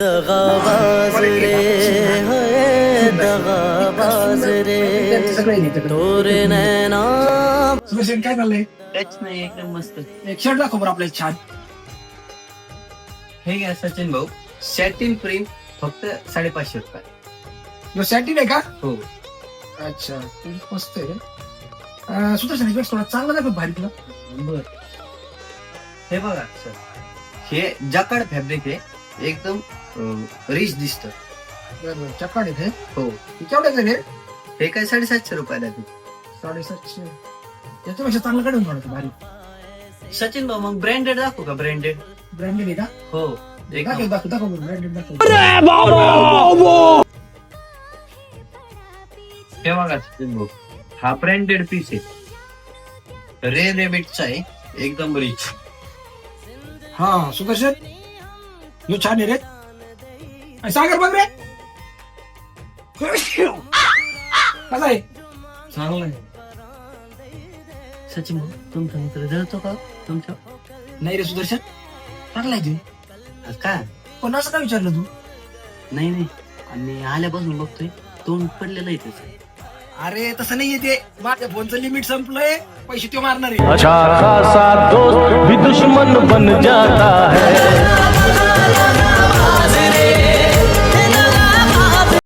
दगाबाज रे होए दगाबाज रे तोरे नैना सुदर्शन काय चाललंय? टच नाही एकदम मस्त. एक शर्ट दाखव बरं आपल्याला छान. हे घ्या सचिन भाऊ, सॅटिन प्रिंट फक्त 550 रुपये. यो सॅटिन आहे का? हो. अच्छा मस्त आहे. सुदर्शन एक थोडा चांगला दाखव भारी तुला. बर, हे बघा सर, हे जकार्ड फॅब्रिक आहे, एकदम रिच दिसत. बरोबर चक्काड आहे ते. हो. हे केवढ्याचं रे? हे काय 750 रुपयाला आहे. 750. याच्यापेक्षा चांगलं काढून थोडं भारी. सचिन भाऊ मग ब्रँडेड दाखवू का? ब्रँडेड. ब्रँडेड आहे का? हो. दाखव दाखव दाखव ब्रँडेड दाखव. हे बघा सचिन भाऊ, हा ब्रँडेड पीस आहे, रे रेबिटचा आहे, एकदम रिच. हा सुदर्शन यो छान आहे रे. आणि सागर बघ रे कसा आहे? चांगलं आहे. सचिन भाऊ, तुमचा मित्र जळतो का तुमच्या? नाही रे सुदर्शन चांगला आहे तू. काय? पण असं का विचारलं तू? नाही नाही, आणि आल्यापासून बघतोय तोंड पडलेलं आहे त्याचं. अरे तसं नाहीये ते, माझ्या फोनचं लिमिट संपलंय, पैसे तो मारणार आहे. अच्छा खासा दोस्त भी दुश्मन बन जाता है.